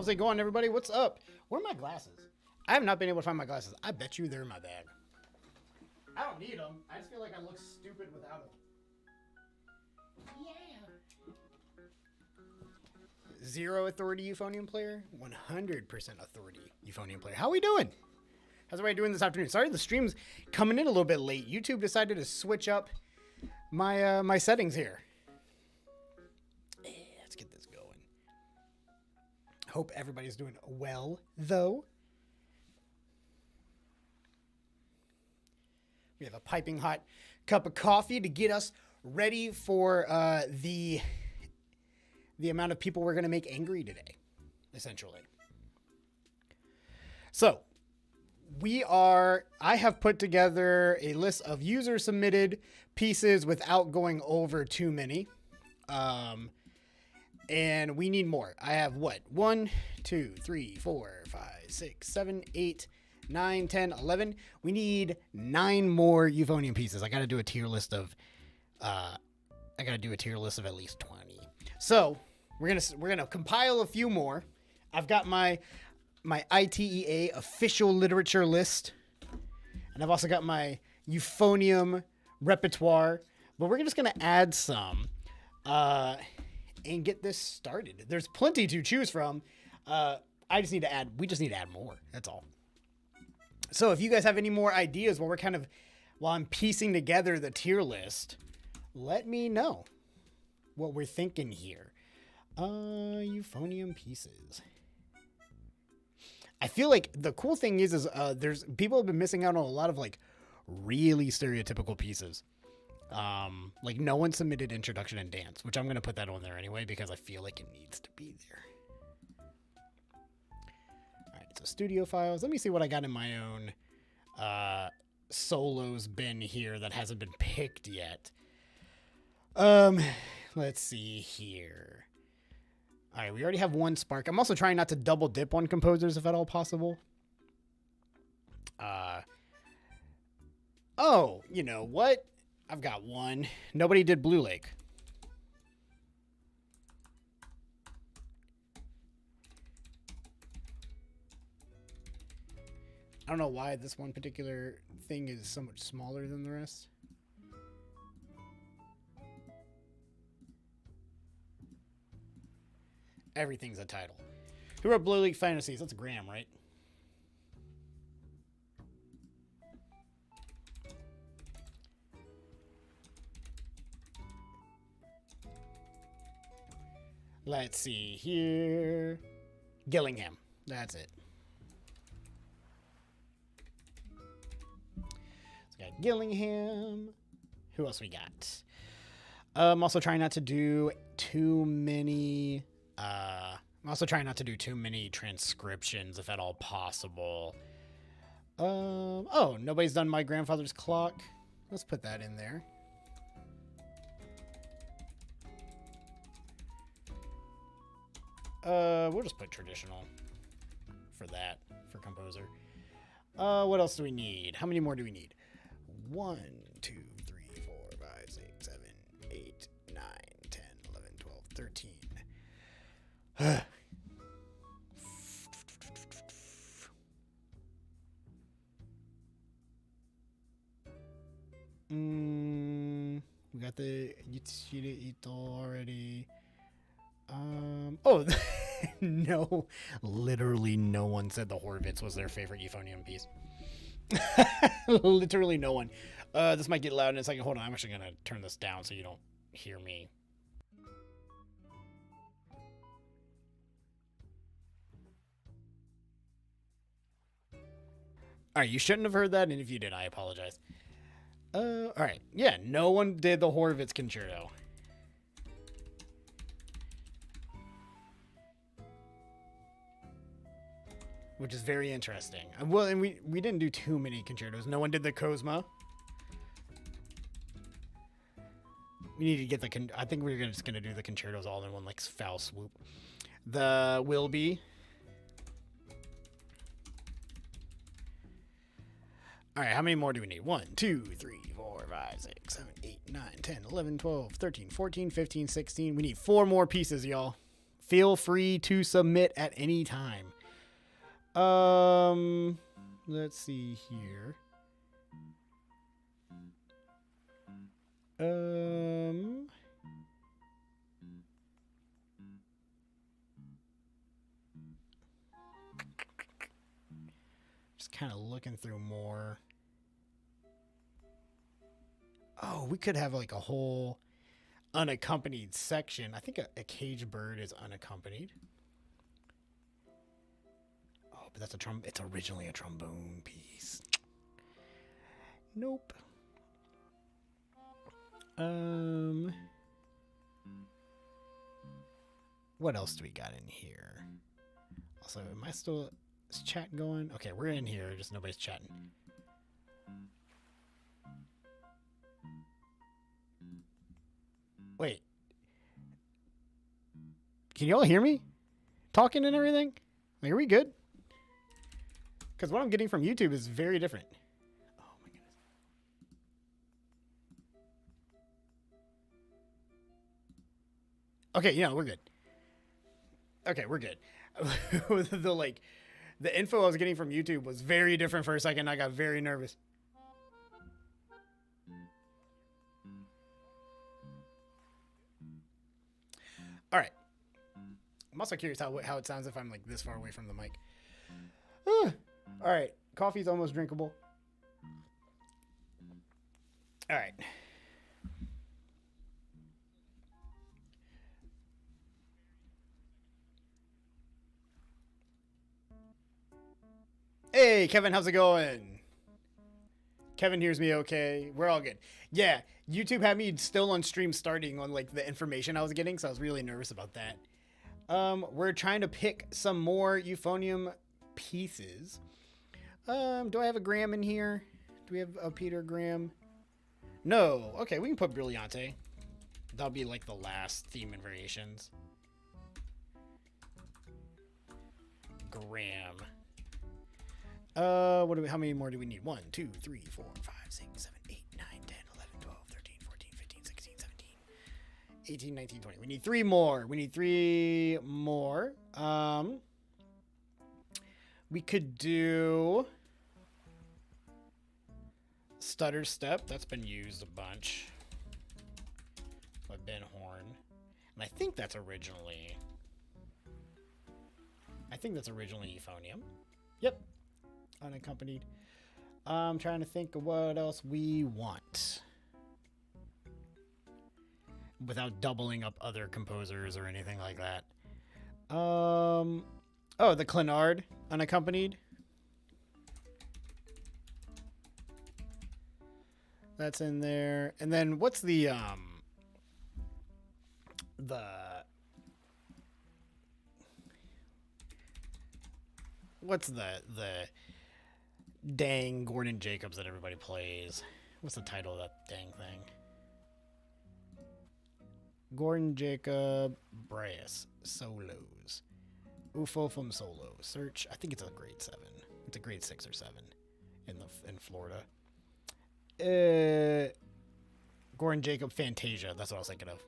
How's it going, everybody? What's up? Where are my glasses? I have not been able to find my glasses. I bet you they're in my bag. I don't need them. I just feel like I look stupid without them. Yeah. Zero authority euphonium player, 100% authority euphonium player. How are we doing? How's everybody doing this afternoon? Sorry, the stream's coming in a little bit late. YouTube decided to switch up my my settings here. Let's get this going. Hope everybody's doing well, though. We have a piping hot cup of coffee to get us ready for the amount of people we're going to make angry today, essentially. So, I have put together a list of user-submitted pieces without going over too many. And we need more. I have what? 1, 2, 3, 4, 5, 6, 7, 8, 9, 10, 11. We need 9 more euphonium pieces. I got to do a tier list of at least 20. So, we're going to compile a few more. I've got my ITEA official literature list. And I've also got my euphonium repertoire. But we're just going to add some and get this started. There's plenty to choose from. We just need to add more. That's all. So if you guys have any more ideas while I'm piecing together the tier list, let me know what we're thinking here. Euphonium pieces. I feel like the cool thing is there's people have been missing out on a lot of like really stereotypical pieces. Like no one submitted introduction and dance, which I'm going to put that on there anyway, because I feel like it needs to be there. All right. So studio files. Let me see what I got in my own, solos bin here that hasn't been picked yet. Let's see here. All right, we already have one spark. I'm also trying not to double dip on composers if at all possible. Oh, you know what? I've got one. Nobody did Blue Lake. I don't know why this one particular thing is so much smaller than the rest. Everything's a title. Who wrote Blue League Fantasies? That's Graham, right? Let's see here. Gillingham. That's it. So we got Gillingham. Who else we got? I'm also trying not to do too many... I'm also trying not to do too many transcriptions if at all possible. Oh, nobody's done My Grandfather's Clock. Let's put that in there. We'll just put traditional for that, for composer. What else do we need? How many more do we need? 1, 2, 3, 4, 5, 6, 7, 8, 9, 10, 11, 12, 13. We got the Yutsushita Ito already. Oh, no, literally no one said the Horvitz was their favorite euphonium piece. Literally no one. This might get loud in a second. Hold on, I'm actually gonna turn this down so you don't hear me. All right, you shouldn't have heard that, and if you did, I apologize. All right, yeah, no one did the Horvitz concerto. Which is very interesting. Well, and we didn't do too many concertos. No one did the Cosma. We need to get I think we're just gonna do the concertos all in one like foul swoop. The Will Be. All right, how many more do we need? 1, 2, 3, 4, 5, 6, 7, 8, 9, 10, 11, 12, 13, 14, 15, 16. We need 4 more pieces, y'all. Feel free to submit at any time. Let's see here. Just kind of looking through more. Oh, we could have like a whole unaccompanied section. I think a cage bird is unaccompanied. Oh, but that's it's originally a trombone piece. Nope. What else do we got in here? Also, am I still... Is chat going? Okay, we're in here. Just nobody's chatting. Wait. Can y'all hear me? Talking and everything? Like, are we good? Because what I'm getting from YouTube is very different. Oh, my goodness. Okay, yeah, we're good. Okay, we're good. The info I was getting from YouTube was very different for a second. I got very nervous. All right. I'm also curious how it sounds if I'm like this far away from the mic. All right. Coffee's almost drinkable. All right. Hey, Kevin, how's it going? Kevin hears me okay. We're all good. Yeah, YouTube had me still on stream starting on like the information I was getting, so I was really nervous about that. We're trying to pick some more euphonium pieces. Do I have a Graham in here? Do we have a Peter Graham? No. Okay, we can put Brillante. That'll be like the last theme and variations. Graham. How many more do we need? 1, 2, 3, 4, 5, 6, 7, 8, 9, 10, 11, 12, 13, 14, 15, 16, 17, 18, 19, 20. We need 3 more. We need 3 more. We could do Stutter Step. That's been used a bunch by Ben Horn. And I think that's originally euphonium. Yep. Unaccompanied. I'm trying to think of what else we want without doubling up other composers or anything like that. Oh, the Clenard unaccompanied. That's in there. And then what's the dang Gordon Jacobs that everybody plays? What's the title of that dang thing? Gordon Jacob Brass solos. Euphonium solo. Search. I think it's a grade 7. It's a grade 6 or 7 in Florida. Gordon Jacob Fantasia. That's what I was thinking of.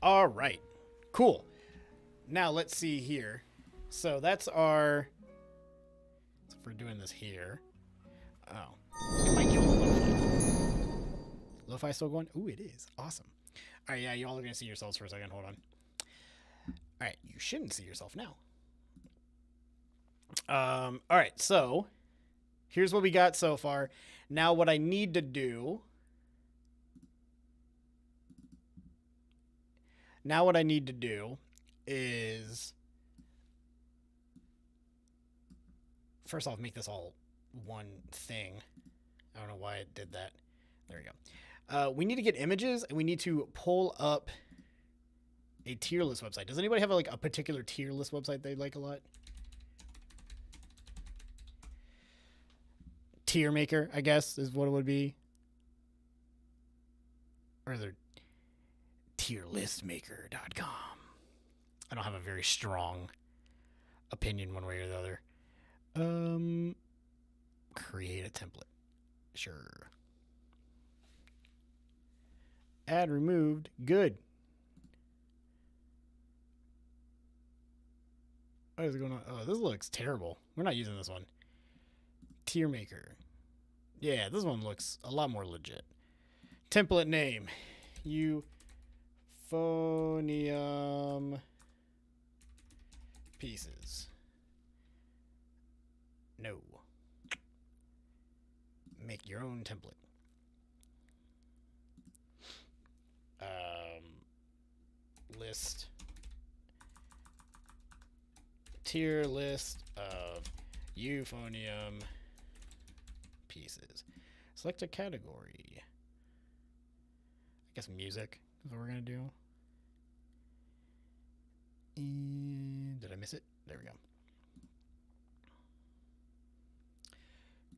All right, cool. Now let's see here. So that's our. So if we're doing this here. Oh, it might get lo-fi. Lo-fi still going? Ooh, it is. Awesome. All right, yeah, y'all are gonna see yourselves for a second. Hold on. All right, you shouldn't see yourself now. All right, so here's what we got so far. Now what I need to do. Now what I need to do is, first off, make this all one thing. I don't know why it did that. There we go. We need to get images, and we need to pull up a tier list website. Does anybody have like a particular tier list website they like a lot? Tier Maker, I guess, is what it would be. Or is there tierlistmaker.com? I don't have a very strong opinion one way or the other. Create a template. Sure. Add removed. Good. What is going on? Oh, this looks terrible. We're not using this one. Tier maker. Yeah, this one looks a lot more legit. Template name. Euphonium Pieces. No. Make your own template. List. Tier list of euphonium pieces. Select a category. I guess music is what we're going to do. And did I miss it? There we go.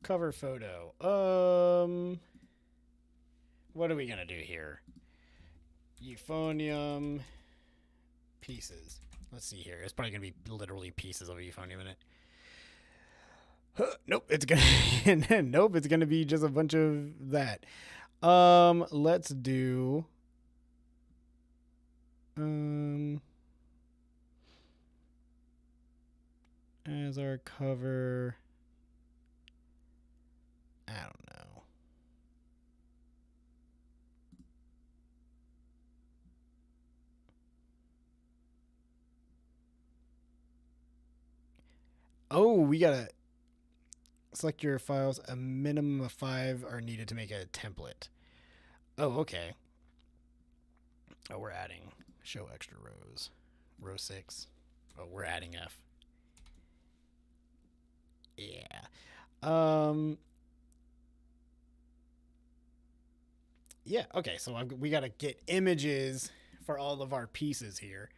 Cover photo. What are we going to do here? Euphonium pieces. Let's see here. It's probably going to be literally pieces of euphonium in it. Nope, it's gonna nope, it's gonna be just a bunch of that. Let's do as our cover. I don't know. Oh, we gotta select your files. A minimum of 5 are needed to make a template. Oh, okay. Oh, we're adding show extra rows. Row 6. Oh, we're adding F. Yeah. Yeah, okay, so we got to get images for all of our pieces here.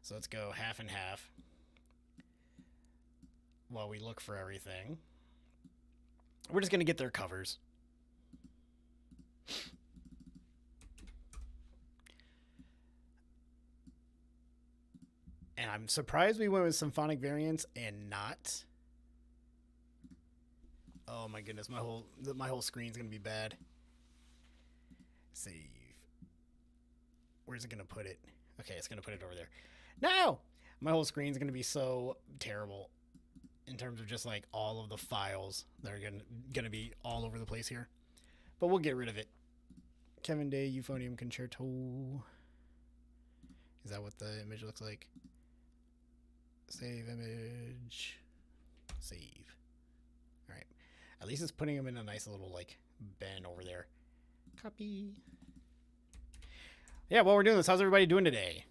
So let's go half and half while we look for everything. We're just going to get their covers. And I'm surprised we went with symphonic variants and not. Oh my goodness, my whole screen's going to be bad. Save. Where's it going to put it? Okay, it's going to put it over there. No! My whole screen's going to be so terrible in terms of just like all of the files that are going to be all over the place here. But we'll get rid of it. Kevin Day Euphonium Concerto. Is that what the image looks like? Save image. Save. All right. At least it's putting them in a nice little like bin over there. Copy. Yeah, while we're doing this, how's everybody doing today?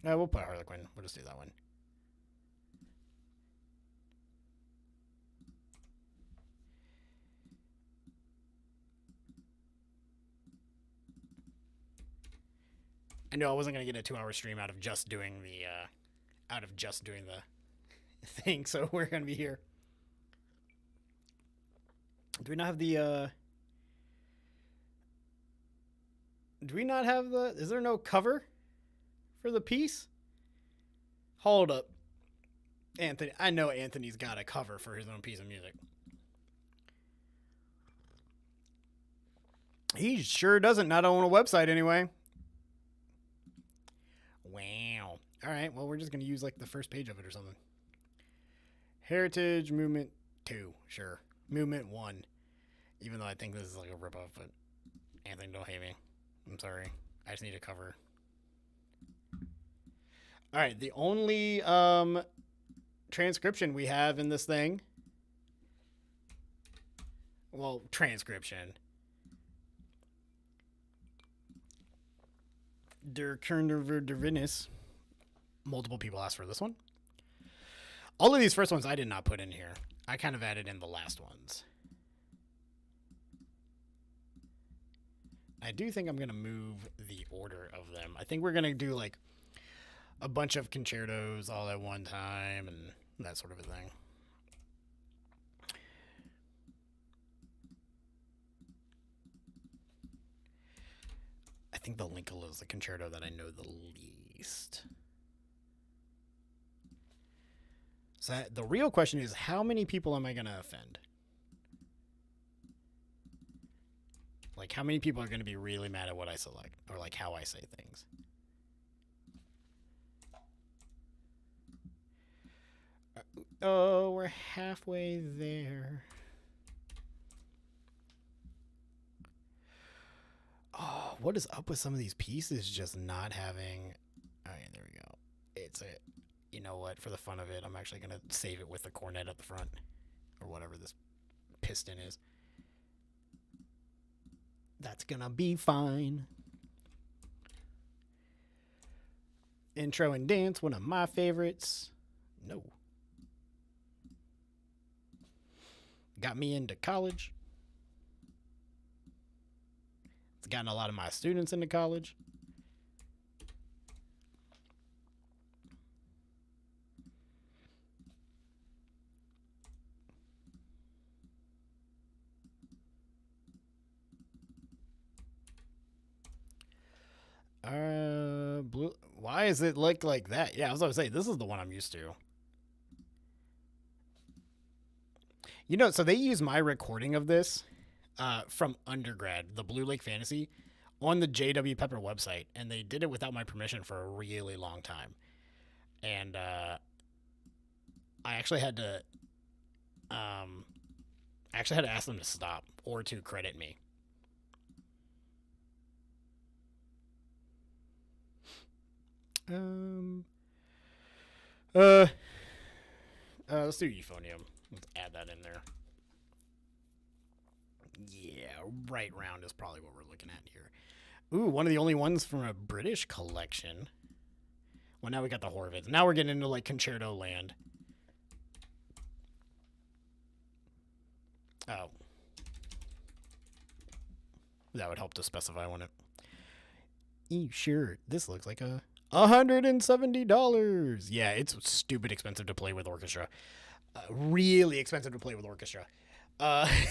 We'll put Harlequin. We'll just do that one. I know I wasn't gonna get a 2-hour stream out of just doing the thing, so we're gonna be here. Do we not have the do we not have the is there no cover for the piece? Hold up. Anthony, I know Anthony's got a cover for his own piece of music. He sure doesn't, not on a website anyway. Wow. All right, well, we're just going to use like the first page of it or something. Heritage Movement 2, sure. Movement 1. Even though I think this is like a ripoff, but Anthony, don't hate me. I'm sorry. I just need a cover. All right, the only transcription we have in this thing. Well, transcription. Der Kerner der Venus. Multiple people asked for this one. All of these first ones I did not put in here. I kind of added in the last ones. I do think I'm going to move the order of them. I think we're going to do like a bunch of concertos all at one time and that sort of a thing. I think the Linkle is the concerto that I know the least. So the real question is, how many people am I going to offend? Like, how many people are going to be really mad at what I select or like how I say things? Oh, we're halfway there. Oh, what is up with some of these pieces just not having... All right, there we go. It's a... You know what? For the fun of it, I'm actually going to save it with the cornet at the front. Or whatever this piston is. That's going to be fine. Intro and Dance, one of my favorites. No. Got me into college. It's gotten a lot of my students into college. Blue. Why does it look like that? Yeah, I was going to say, this is the one I'm used to. You know, so they use my recording of this from undergrad, the Blue Lake Fantasy, on the J.W. Pepper website, and they did it without my permission for a really long time. And I actually had to, ask them to stop or to credit me. Let's do euphonium. Let's add that in there. Yeah, right round is probably what we're looking at here. Ooh, one of the only ones from a British collection. Well, now we got the Horvitz. Now we're getting into like concerto land. Oh. That would help to specify, wouldn't it? Sure, this looks like a $170. Yeah, it's stupid expensive to play with orchestra. Really expensive to play with orchestra.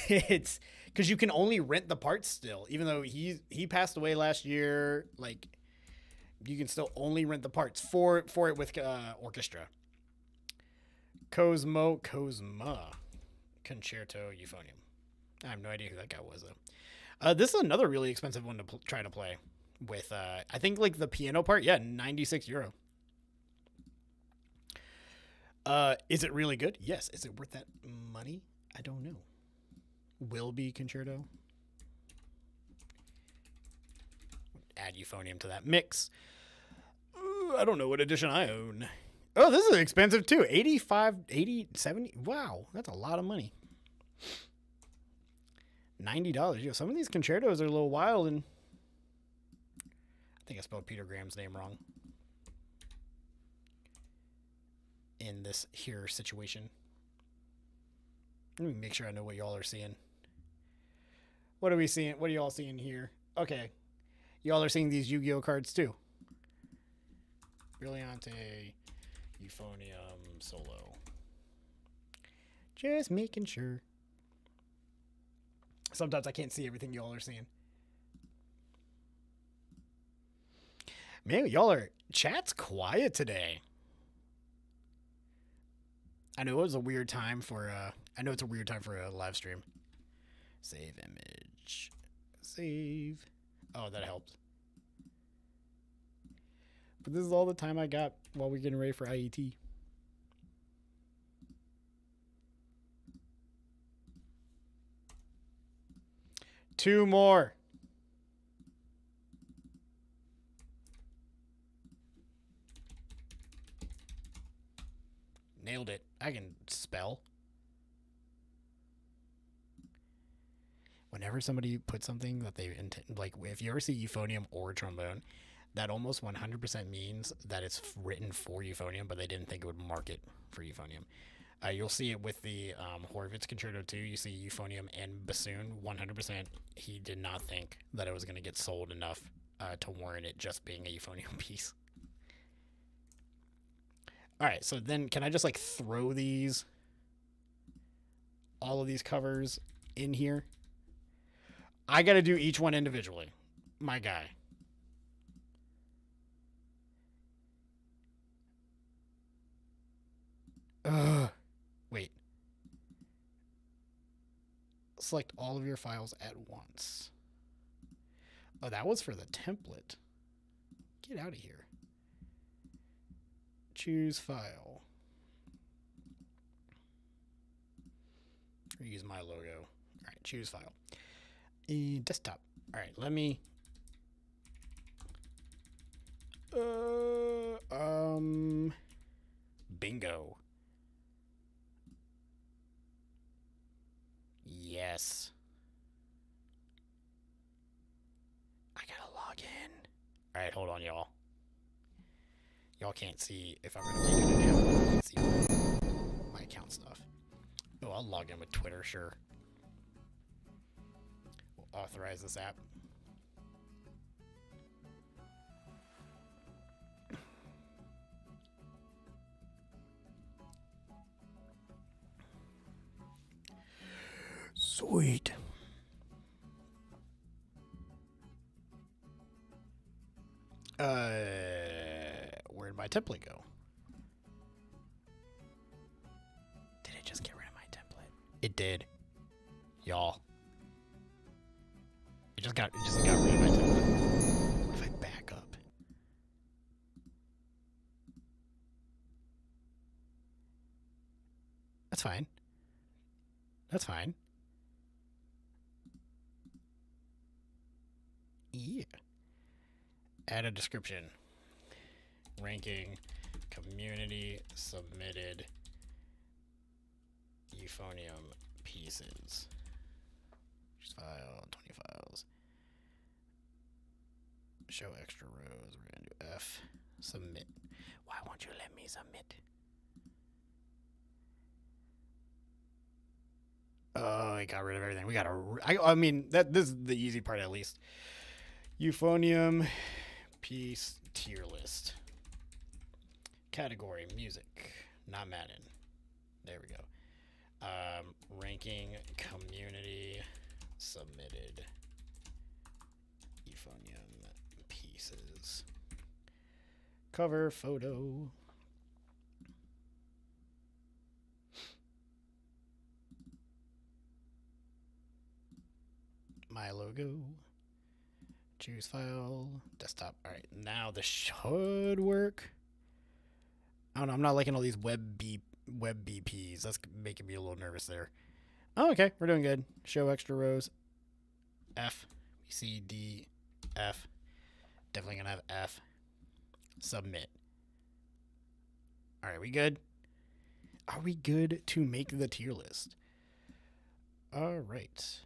It's because you can only rent the parts still, even though he passed away last year. Like, you can still only rent the parts for it with orchestra. Cosma Concerto Euphonium. I have no idea who that guy was though. This is another really expensive one to try to play with. I think like the piano part. Yeah, €96. Is it really good? Yes. Is it worth that money? I don't know. Will be concerto. Add euphonium to that mix. I don't know what edition I own. Oh, this is expensive too. 85, 80, 70. Wow, that's a lot of money. $90. Yo, some of these concertos are a little wild, and I think I spelled Peter Graham's name wrong in this here situation. Let me make sure I know what y'all are seeing. What are we seeing? What are y'all seeing here? Okay. Y'all are seeing these Yu-Gi-Oh cards too. Brilliante Euphonium Solo. Just making sure. Sometimes I can't see everything y'all are seeing. Man, y'all are... Chat's quiet today. I know it was a weird time for... I know it's a weird time for a live stream. Save image. Save. Oh, that helped. But this is all the time I got while we're getting ready for IET. Two more. Nailed it. I can spell. Whenever somebody puts something that they intend, like if you ever see euphonium or trombone, that almost 100% means that it's written for euphonium, but they didn't think it would market for euphonium. You'll see it with the Horvitz Concerto 2. You see euphonium and bassoon. 100%. He did not think that it was going to get sold enough to warrant it just being a euphonium piece. All right, so then can I just like throw these, all of these covers in here? I got to do each one individually. My guy. Wait. Select all of your files at once. Oh, that was for the template. Get out of here. Choose file. Or use my logo. All right, choose file. Desktop. All right, let me. Bingo. Yes. I gotta log in. All right, hold on, y'all. Y'all can't see if I'm gonna make an account. You can see my account stuff. Oh, I'll log in with Twitter, sure. We'll authorize this app. Sweet. Where'd my template go? Did it just get rid of my template? It did. Y'all. It just got rid of my template. What if I back up? That's fine. That's fine. Yeah. Add a description. Ranking, community submitted euphonium pieces. Just file, 20 files. Show extra rows. We're gonna do F. Submit. Why won't you let me submit? Oh, I got rid of everything. We gotta. I mean, this is the easy part at least. Euphonium piece tier list. Category music, not Madden. There we go. Ranking community submitted euphonium pieces. Cover photo. My logo. Choose file. Desktop. All right, now this should work. I don't know. I'm not liking all these web BPs. That's making me a little nervous there. Oh, okay. We're doing good. Show extra rows. F. C, D, F. Definitely going to have F. Submit. All right. We good? Are we good to make the tier list? All right.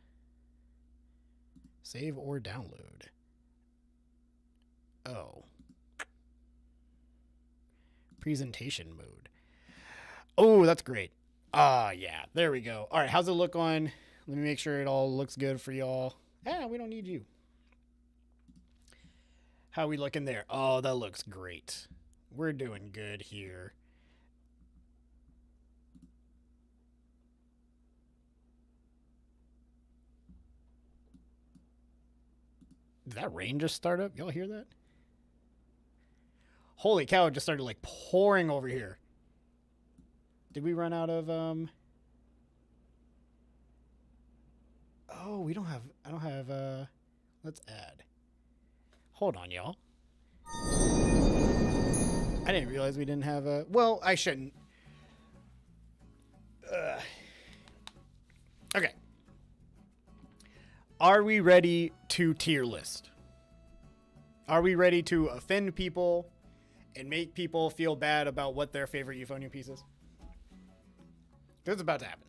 Save or download. Oh. Presentation mode. Oh, that's great. Yeah, there we go. All right, how's it look on? Let me make sure it all looks good for y'all. We don't need you. How we looking there? Oh, that looks great. We're doing good here. Did that rain just start up? Y'all hear that? Holy cow, it just started like pouring over here. Did we run out of Oh, we don't have I don't have let's add. Hold on, y'all. I didn't realize we didn't have a well, I shouldn't. Okay. Are we ready to tier list? Are we ready to offend people and make people feel bad about what their favorite euphonium piece is? This is about to happen.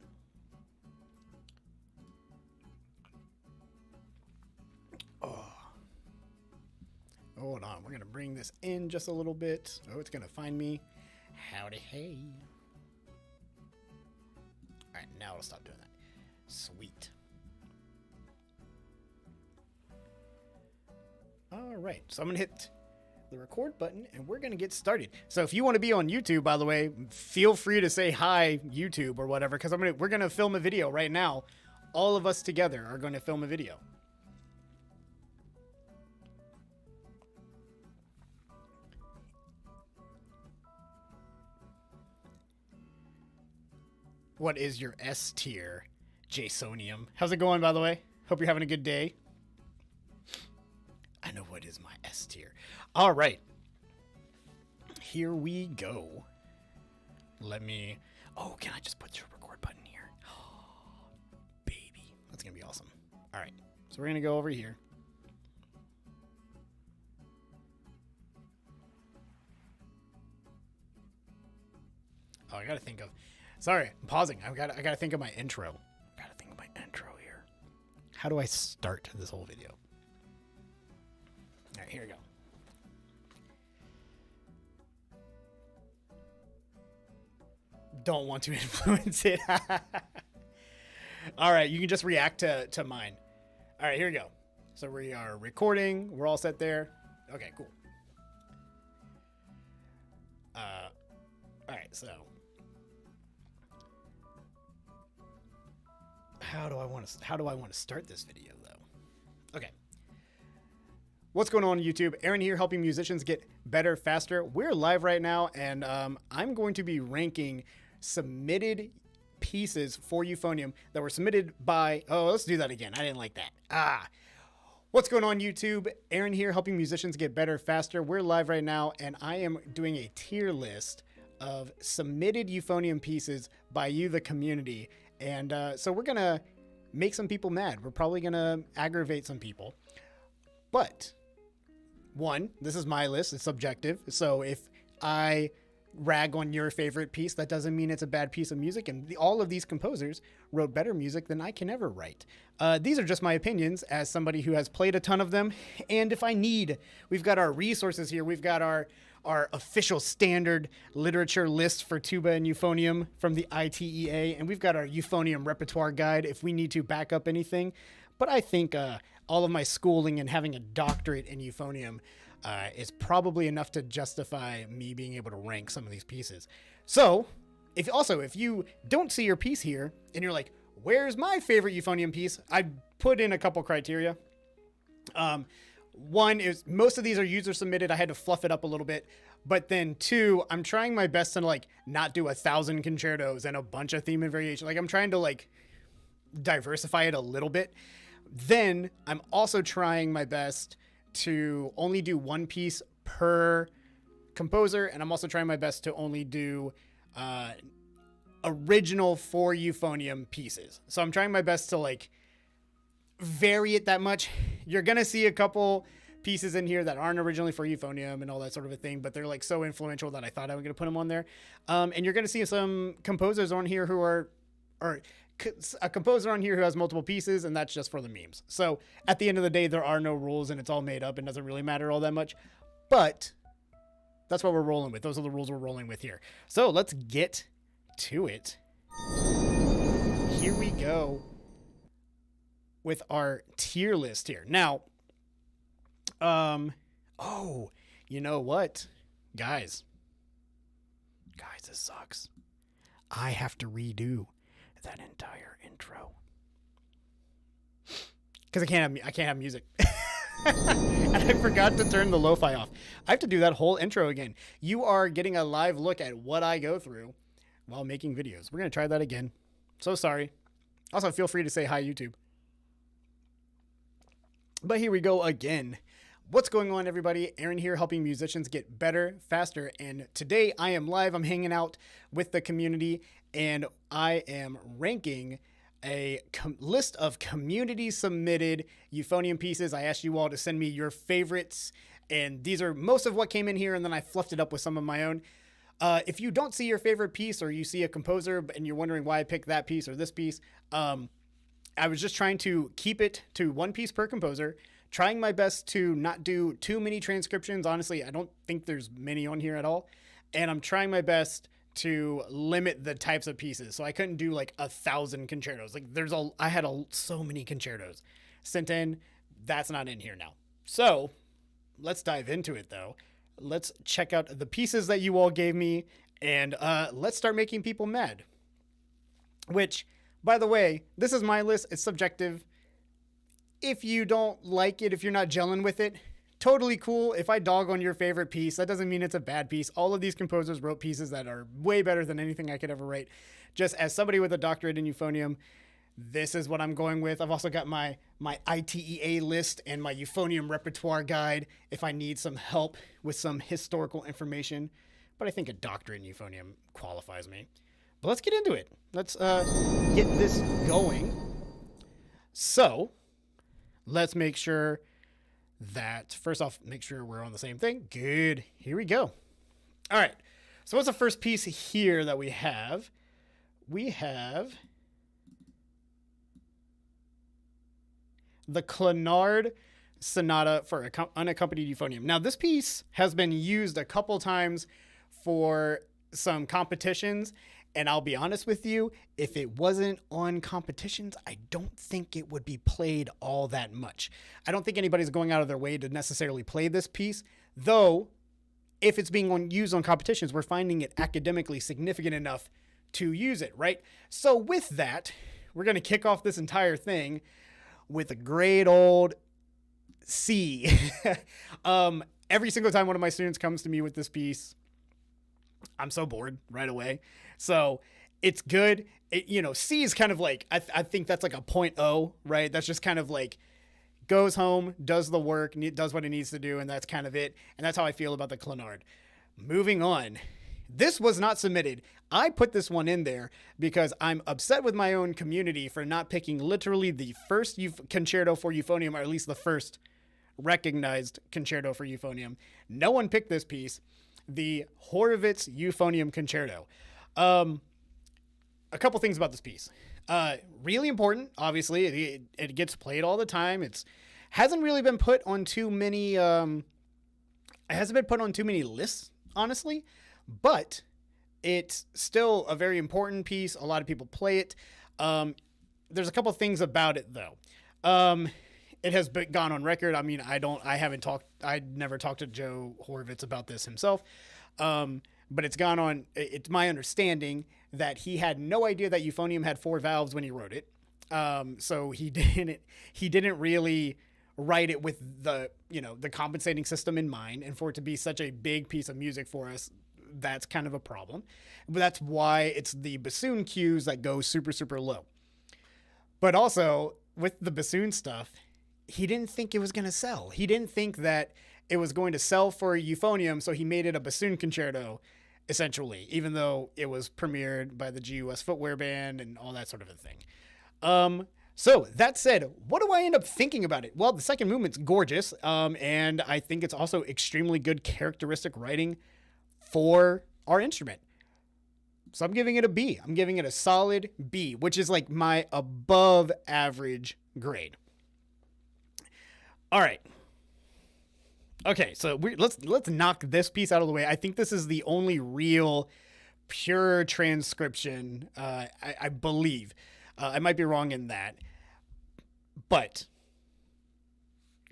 Oh. Hold on. We're going to bring this in just a little bit. Oh, it's going to find me. Howdy, hey. All right, now it'll stop doing that. Sweet. All right, so I'm going to hit the record button and we're going to get started. So if you want to be on YouTube, by the way, feel free to say hi, YouTube or whatever, because we're going to film a video right now. All of us together are going to film a video. What is your S tier, Jasonium? How's it going, by the way? Hope you're having a good day. All right. Here we go. Oh, can I just put your record button here? Baby. That's going to be awesome. All right. So we're going to go over here. Oh, I got to think of... Sorry, I'm pausing. I got to think of my intro. Here. How do I start this whole video? All right, here we go. Don't want to influence it. All right, you can just react to mine. All right, here we go. So we are recording. We're all set there. Okay, cool. All right, so how do I want to start this video though? Okay. What's going on YouTube? Aaron here, helping musicians get better faster. We're live right now, and I'm going to be ranking submitted pieces for Euphonium that were submitted by... Oh, let's do that again. I didn't like that. What's going on YouTube? Aaron here, helping musicians get better faster. We're live right now, and I am doing a tier list of submitted euphonium pieces by you, the community. And so we're going to make some people mad. We're probably going to aggravate some people. But, one, this is my list. It's subjective. So if I rag on your favorite piece, that doesn't mean it's a bad piece of music. And all of these composers wrote better music than I can ever write. These are just my opinions as somebody who has played a ton of them. And if I need, we've got our resources here. We've got our official standard literature list for tuba and euphonium from the ITEA. And we've got our euphonium repertoire guide if we need to back up anything. But I think all of my schooling and having a doctorate in euphonium is probably enough to justify me being able to rank some of these pieces. So, if you don't see your piece here and you're like, where's my favorite euphonium piece? I put in a couple criteria. One is most of these are user submitted. I had to fluff it up a little bit. But then two, I'm trying my best to like not do 1,000 concertos and a bunch of theme and variation. Like I'm trying to like diversify it a little bit. Then I'm also trying my best to only do one piece per composer. And I'm also trying my best to only do original for euphonium pieces. So I'm trying my best to like vary it that much. You're going to see a couple pieces in here that aren't originally for euphonium and all that sort of a thing, but they're like so influential that I thought I was going to put them on there. And you're going to see some composers on here who are a composer on here who has multiple pieces, and that's just for the memes. So at the end of the day, there are no rules and it's all made up and doesn't really matter all that much, but that's what we're rolling with. Those are the rules we're rolling with here. So let's get to it. Here we go with our tier list here. Now, oh, you know what? Guys, this sucks. I have to redo that entire intro because I can't have music. And I forgot to turn the lo-fi off. I have to do that whole intro again. You are getting a live look at what I go through while making videos. We're going to try that again. So sorry. Also, feel free to say hi, YouTube. But here we go again. What's going on, everybody? Aaron here, helping musicians get better, faster. And today I am live. I'm hanging out with the community, and I am ranking a list of community-submitted euphonium pieces. I asked you all to send me your favorites, and these are most of what came in here, and then I fluffed it up with some of my own. If you don't see your favorite piece, or you see a composer and you're wondering why I picked that piece or this piece, I was just trying to keep it to one piece per composer, trying my best to not do too many transcriptions. Honestly, I don't think there's many on here at all. And I'm trying my best to limit the types of pieces. So I couldn't do like 1,000 concertos. Like I had so many concertos sent in. That's not in here now. So let's dive into it though. Let's check out the pieces that you all gave me, and let's start making people mad. Which, by the way, this is my list. It's subjective. If you don't like it, if you're not gelling with it, totally cool. If I dog on your favorite piece, that doesn't mean it's a bad piece. All of these composers wrote pieces that are way better than anything I could ever write. Just as somebody with a doctorate in euphonium, This is what I'm going with. I've also got my ITEA list and my euphonium repertoire guide if I need some help with some historical information. But I think a doctorate in euphonium qualifies me. But let's get into it. Let's get this going. So let's make sure that, first off, make sure we're on the same thing. Good. Here we go. All right. So what's the first piece here that we have? We have the Clenard Sonata for Unaccompanied Euphonium. Now, this piece has been used a couple times for some competitions, and I'll be honest with you, if it wasn't on competitions, I don't think it would be played all that much. I don't think anybody's going out of their way to necessarily play this piece, though if it's being used on competitions, we're finding it academically significant enough to use it, right? So with that, we're going to kick off this entire thing with a great old C. Every single time one of my students comes to me with this piece, I'm so bored right away. So it's good. C is kind of like, I think that's like a 0.0, right? That's just kind of like goes home, does the work, does what it needs to do, and that's kind of it. And that's how I feel about the Clenard. Moving on. This was not submitted. I put this one in there because I'm upset with my own community for not picking literally the first concerto for euphonium, or at least the first recognized concerto for euphonium. No one picked this piece, the Horowitz Euphonium Concerto. A couple things about this piece. Really important, obviously. It gets played all the time. Hasn't really been put on too many. It hasn't been put on too many lists, honestly. But it's still a very important piece. A lot of people play it. There's a couple things about it though. It has gone on record. I mean, I never talked to Joe Horowitz about this himself. But it's gone on. It's my understanding that he had no idea that euphonium had 4 valves when he wrote it. So he didn't really write it with the compensating system in mind. And for it to be such a big piece of music for us, that's kind of a problem. But that's why it's the bassoon cues that go super, super low. But also with the bassoon stuff, he didn't think it was going to sell. He didn't think that it was going to sell for euphonium, so he made it a bassoon concerto, essentially, even though it was premiered by the GUS Footwear Band and all that sort of a thing. So that said, what do I end up thinking about it? Well, the second movement's gorgeous, and I think it's also extremely good characteristic writing for our instrument. So I'm giving it a B. I'm giving it a solid B, which is like my above average grade. All right. Okay, so let's knock this piece out of the way. I think this is the only real pure transcription, I believe. I might be wrong in that. But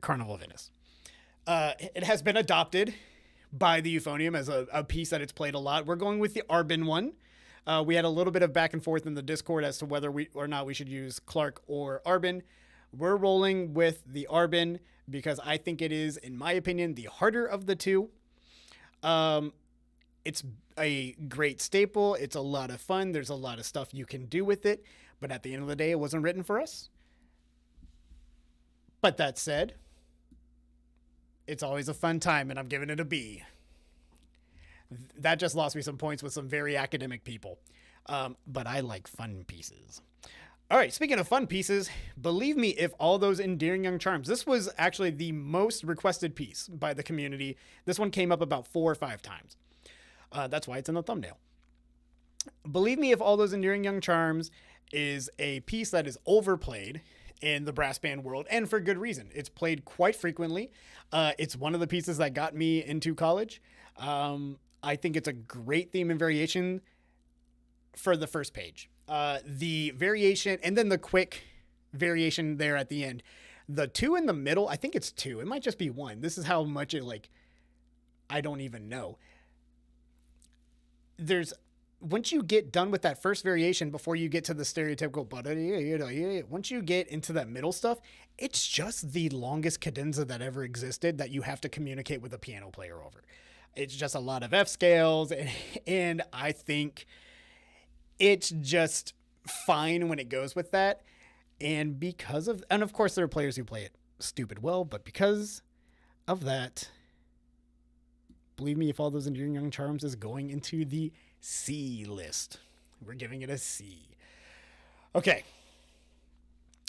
Carnival of Venice. It has been adopted by the euphonium as a piece that it's played a lot. We're going with the Arbin one. We had a little bit of back and forth in the Discord as to whether we or not we should use Clark or Arbin. We're rolling with the Arbin because I think it is, in my opinion, the harder of the two. It's a great staple. It's a lot of fun. There's a lot of stuff you can do with it. But at the end of the day, it wasn't written for us. But that said, it's always a fun time, and I'm giving it a B. That just lost me some points with some very academic people. But I like fun pieces. All right, speaking of fun pieces, believe me, if all those endearing young charms, this was actually the most requested piece by the community. This one came up about 4 or 5 times. That's why it's in the thumbnail. Believe me, if all those endearing young charms is a piece that is overplayed in the brass band world, and for good reason. It's played quite frequently. It's one of the pieces that got me into college. I think it's a great theme and variation for the first page. The variation, and then the quick variation there at the end. The 2 in the middle, I think it's 2. It might just be 1. This is how much it, I don't even know. Once you get done with that first variation before you get to the stereotypical, once you get into that middle stuff, it's just the longest cadenza that ever existed that you have to communicate with a piano player over. It's just a lot of F scales, and I think it's just fine when it goes with that. And and of course there are players who play it stupid well, but because of that, believe me, if all those enduring young charms is going into the C list, we're giving it a C. Okay.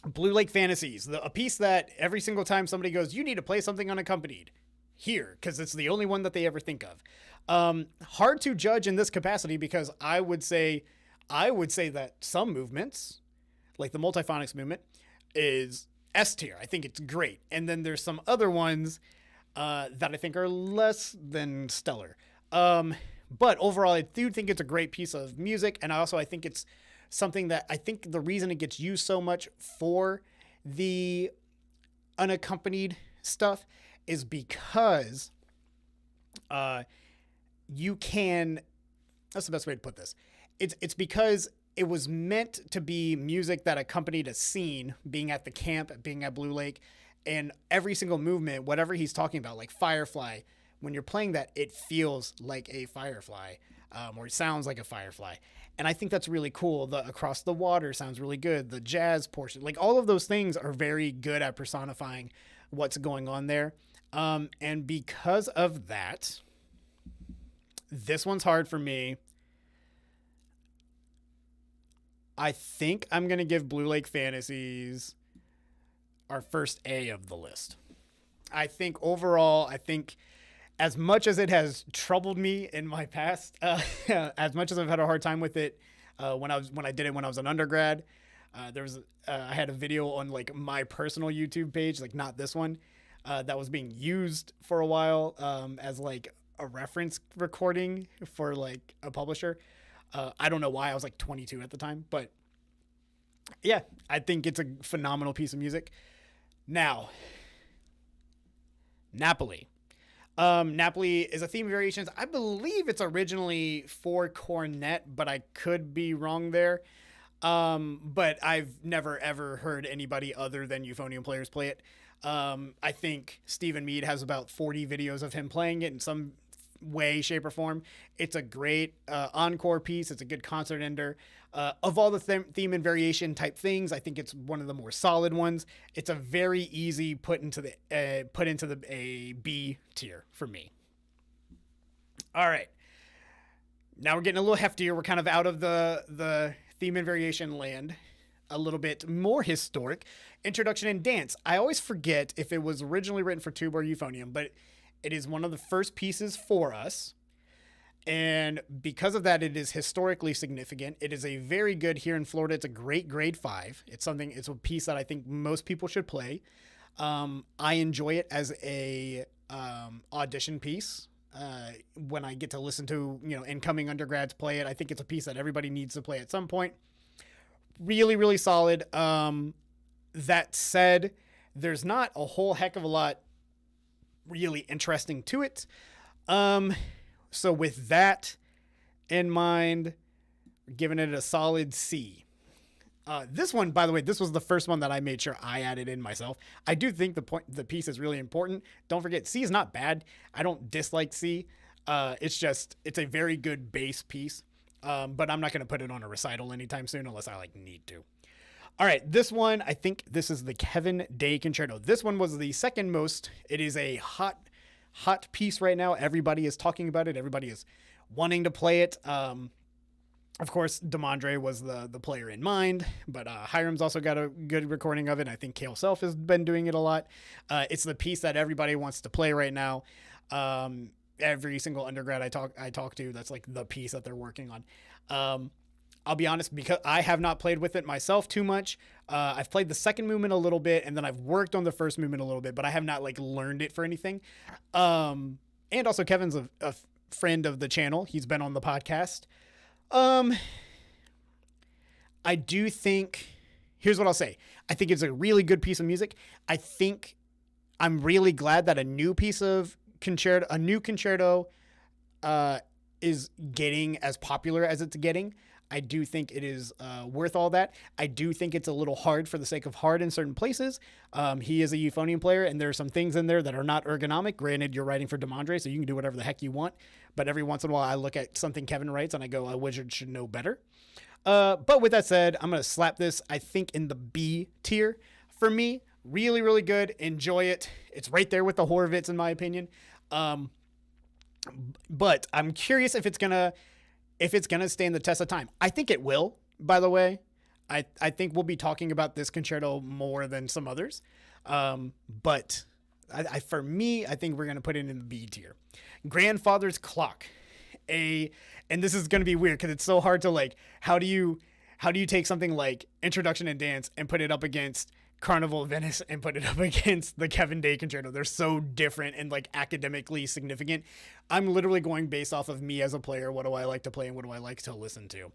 Blue Lake Fantasies, a piece that every single time somebody goes, you need to play something unaccompanied, here, because it's the only one that they ever think of. Hard to judge in this capacity, because I would say that some movements, like the multiphonics movement, is S tier. I think it's great. And then there's some other ones that I think are less than stellar. But overall, I do think it's a great piece of music. And I think it's something that I think the reason it gets used so much for the unaccompanied stuff is because you can, that's the best way to put this. It's because it was meant to be music that accompanied a scene, being at the camp, being at Blue Lake, and every single movement, whatever he's talking about, like Firefly, when you're playing that, it feels like a firefly, or it sounds like a firefly. And I think that's really cool. The Across the Water sounds really good. The jazz portion, like all of those things are very good at personifying what's going on there. And because of that, this one's hard for me. I think I'm going to give Blue Lake Fantasies our first A of the list. I think overall, as much as it has troubled me in my past, as much as I've had a hard time with it when I did it when I was an undergrad, I had a video on like my personal YouTube page, like not this one, that was being used for a while as like a reference recording for like a publisher. I don't know why. I was like 22 at the time, but yeah, I think it's a phenomenal piece of music. Now, Napoli. Napoli is a theme of variations. I believe it's originally for cornet, but I could be wrong there. But I've never ever heard anybody other than euphonium players play it. I think Stephen Mead has about 40 videos of him playing it in some way, shape, or form. It's a great encore piece. It's a good concert ender. Of all the theme and variation type things, I think it's one of the more solid ones. It's a very easy put into the a B tier for me. All right, now we're getting a little heftier. We're kind of out of the theme and variation land. A little bit more historic. Introduction and Dance. I always forget if it was originally written for tuba or euphonium, but it is one of the first pieces for us. And because of that, it is historically significant. It is a very good here in Florida. It's a great grade 5. It's a piece that I think most people should play. I enjoy it as a audition piece. When I get to listen to, incoming undergrads play it, I think it's a piece that everybody needs to play at some point. Really, really solid. That said, there's not a whole heck of a lot really interesting to it. So with that in mind, we're giving it a solid C. This one, by the way, this was the first one that I made sure I added in myself. I do think the piece is really important. Don't forget, C is not bad. I don't dislike C. It's a very good bass piece. But I'm not going to put it on a recital anytime soon unless I need to. All right, this one, I think this is the Kevin Day Concerto. This one was the second most. It is a hot piece right now. Everybody is talking about it. Everybody is wanting to play it. Of course, Damondre was the player in mind, but Hiram's also got a good recording of it. I think Kale Self has been doing it a lot. It's the piece that everybody wants to play right now. Every single undergrad I talk to, that's like the piece that they're working on. I'll be honest, because I have not played with it myself too much. I've played the second movement a little bit, and then I've worked on the first movement a little bit, but I have not learned it for anything. And also Kevin's a friend of the channel. He's been on the podcast. I do think, here's what I'll say. I think it's a really good piece of music. I think I'm really glad that a new concerto is getting as popular as it's getting. I do think it is worth all that. I do think it's a little hard for the sake of hard in certain places. He is a euphonium player, and there are some things in there that are not ergonomic. Granted, you're writing for Damondre, so you can do whatever the heck you want. but every once in a while I look at something Kevin writes and I go, a wizard should know better. But with that said, I'm going to slap this, I think, in the B tier. For me, really, really good. Enjoy it. It's right there with the Horvitz, in my opinion. But I'm curious if it's gonna stand the test of time. I think it will, by the way. I think we'll be talking about this concerto more than some others. But for me, I think we're going to put it in the B tier. Grandfather's Clock. And this is going to be weird because it's so hard to, like, how do you take something like Introduction and Dance and put it up against Carnival of Venice and put it up against the Kevin Day Concerto? They're so different and, like, academically significant. I'm literally going based off of me as a player. What do I like to play and what do I like to listen to?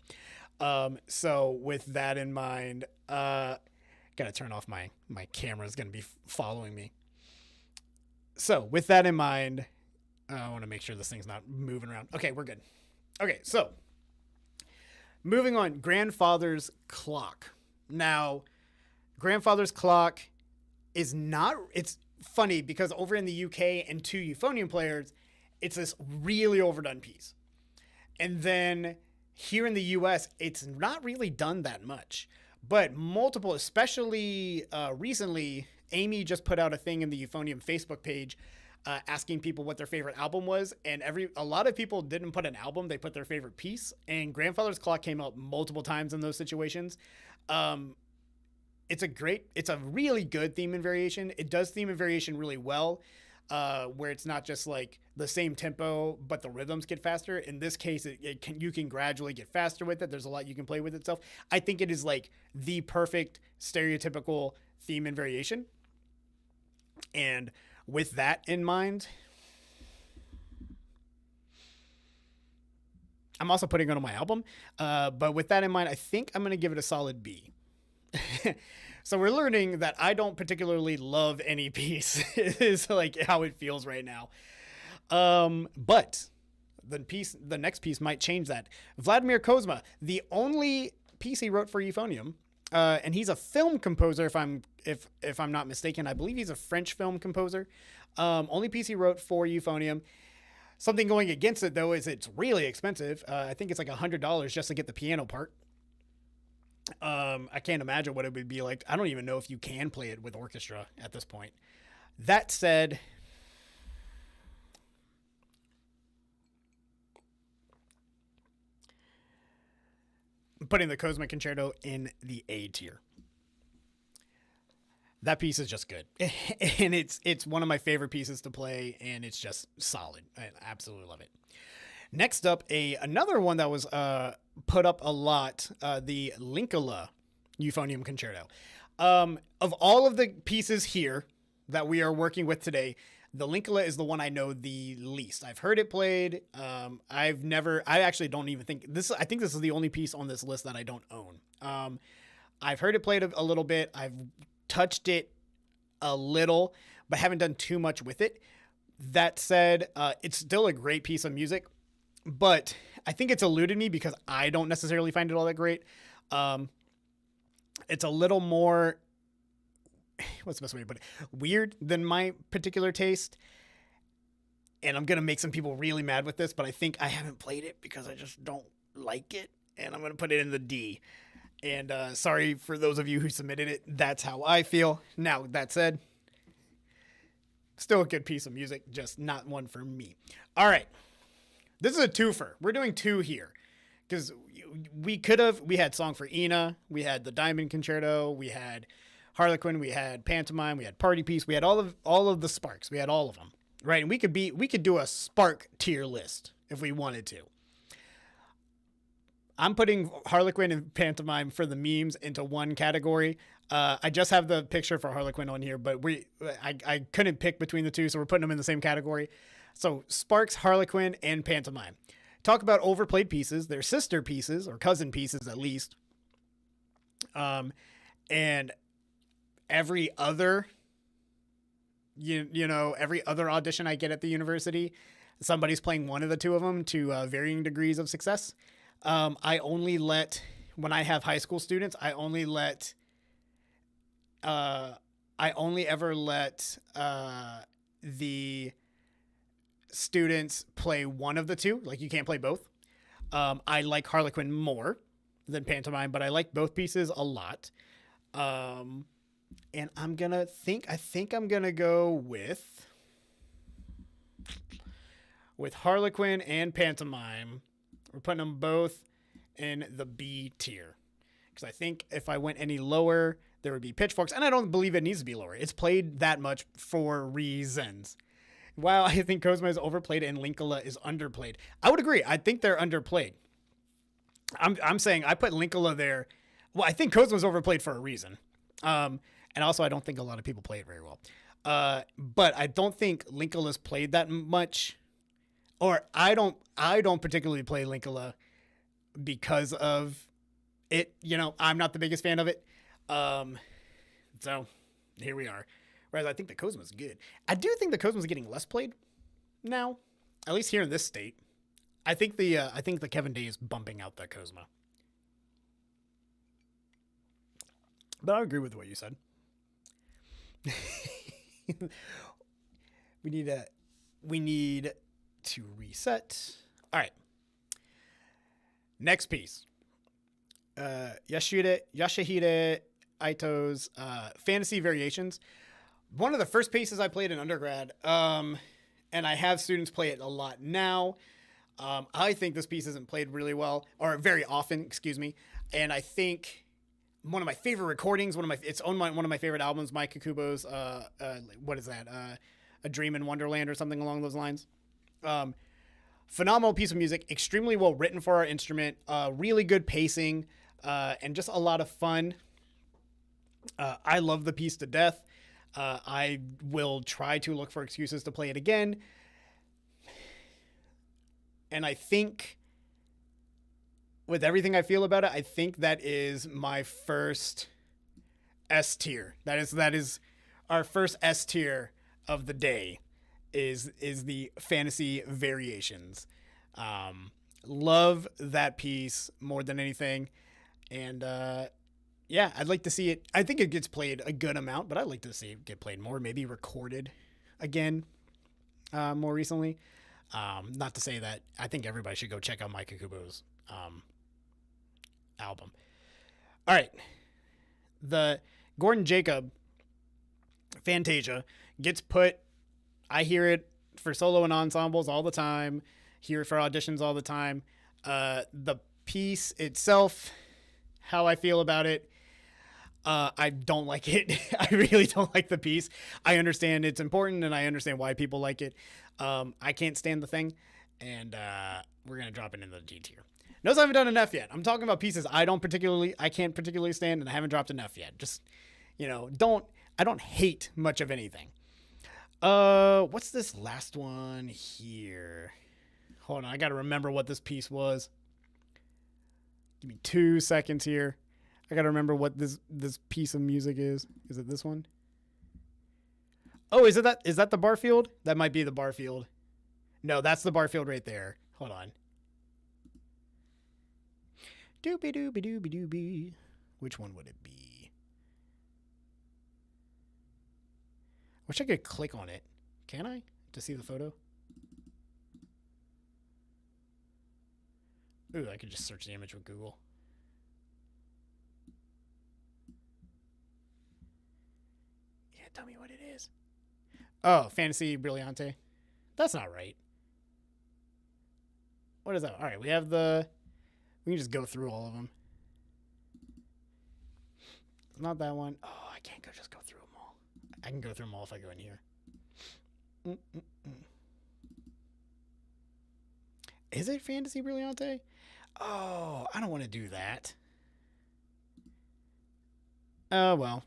So with that in mind, gotta turn off my camera's gonna be following me. So with that in mind, I want to make sure this thing's not moving around. Okay, we're good. Okay, so moving on, Grandfather's Clock. Now, Grandfather's Clock is not, it's funny because over in the UK and to euphonium players, it's this really overdone piece. And then here in the US, it's not really done that much. But multiple, especially recently, Amy just put out a thing in the Euphonium Facebook page asking people what their favorite album was. And a lot of people didn't put an album, they put their favorite piece. And Grandfather's Clock came out multiple times in those situations. It's a really good theme and variation. It does theme and variation really well. Where it's not just like the same tempo, but the rhythms get faster. In this case, you can gradually get faster with it. There's a lot you can play with itself. I think it is like the perfect stereotypical theme and variation. And with that in mind, I'm also putting it on my album. But with that in mind, I think I'm going to give it a solid B. So we're learning that I don't particularly love any piece is like how it feels right now. But the next piece might change that. Vladimir Kozma, the only piece he wrote for euphonium, and he's a film composer if I'm not mistaken. I believe he's a French film composer. Only piece he wrote for euphonium. Something going against it though is it's really expensive. I think it's like $100 just to get the piano part. I can't imagine what it would be like. I don't even know if you can play it with orchestra at this point. That said, putting the Kozma Concerto in the A tier. That piece is just good. And it's one of my favorite pieces to play, and it's just solid. I absolutely love it. Next up, another one that was put up a lot, the Linkala Euphonium Concerto. Of all of the pieces here that we are working with today, the Linkala is the one I know the least. I've heard it played. I actually don't even think I think this is the only piece on this list that I don't own. I've heard it played a little bit. I've touched it a little, but haven't done too much with it. That said, it's still a great piece of music. But I think it's eluded me because I don't necessarily find it all that great. It's a little more, what's the best way to put it? Weird than my particular taste. And I'm going to make some people really mad with this, but I think I haven't played it because I just don't like it. And I'm going to put it in the D. And sorry for those of you who submitted it. That's how I feel. Now, that said, still a good piece of music, just not one for me. All right. This is a twofer. We're doing two here because we had Song for Ina, we had the Diamond Concerto, we had Harlequin, we had Pantomime, we had Party Piece, we had all of the Sparks, we had all of them, right? And we could do a Spark tier list if we wanted to. I'm putting Harlequin and Pantomime for the memes into one category. I just have the picture for Harlequin on here, but I couldn't pick between the two, so we're putting them in the same category. So Sparks, Harlequin, and Pantomime. Talk about overplayed pieces. They're sister pieces, or cousin pieces at least. And every other, every other audition I get at the university, somebody's playing one of the two of them to varying degrees of success. I only let, when I have high school students, I only ever let the students play one of the two. Like, you can't play both. I like Harlequin more than Pantomime, but I like both pieces a lot. And I think I'm gonna go with Harlequin and Pantomime. We're putting them both in the B tier. Because I think if I went any lower, there would be pitchforks. And I don't believe it needs to be lower. It's played that much for reasons. While I think Kozma is overplayed and Linkula is underplayed, I would agree. I think they're underplayed. I'm saying I put Linkula there. Well, I think Kozma's overplayed for a reason. And also, I don't think a lot of people play it very well. But I don't think Linkula's played that much. Or I don't particularly play Linkula because of it. I'm not the biggest fan of it. So here we are. Whereas I think the Kozma's good. I do think the Kozma's getting less played now, at least here in this state. I think the Kevin Day is bumping out the Kozma. But I agree with what you said. We need to reset. All right. Next piece. Yashahide Ito's Fantasy Variations. One of the first pieces I played in undergrad, and I have students play it a lot now. I think this piece isn't played really well, or very often, excuse me. And I think one of my favorite recordings, one of my favorite albums, Mike Kukubo's, what is that? A Dream in Wonderland or something along those lines. Phenomenal piece of music, extremely well written for our instrument, really good pacing, and just a lot of fun. I love the piece to death. I will try to look for excuses to play it again. And I think, with everything I feel about it, I think that is my first S tier. That is our first S tier of the day. Is the Fantasy Variations. Love that piece more than anything. And yeah, I'd like to see it. I think it gets played a good amount, but I'd like to see it get played more, maybe recorded again more recently. Not to say that I think everybody should go check out Mike Kukubo's album. All right. The Gordon Jacob Fantasia gets put, I hear it for solo and ensembles all the time, hear it for auditions all the time. The piece itself, how I feel about it, I don't like it. I really don't like the piece. I understand it's important and I understand why people like it. I can't stand the thing, and we're going to drop it into the G tier. Notice I haven't done enough yet. I'm talking about pieces I can't particularly stand, and I haven't dropped enough yet. Just, I don't hate much of anything. What's this last one here? Hold on, I gotta remember what this piece was. Give me 2 seconds here. I gotta remember what this piece of music is. Is it this one? Oh, is that the Barfield? That might be the Barfield. No, that's the Barfield right there. Hold on. Doobie doobie doobie doobie. Which one would it be? Wish I could click on it. Can I? To see the photo? Ooh, I could just search the image with Google. Yeah, tell me what it is. Oh, Fantasy Brillante. That's not right. What is that? All right, we can just go through all of them. It's not that one. Oh, I can't just go through them all. I can go through them all if I go in here. Is it Fantasy Brillante? Oh, I don't want to do that. Oh, well.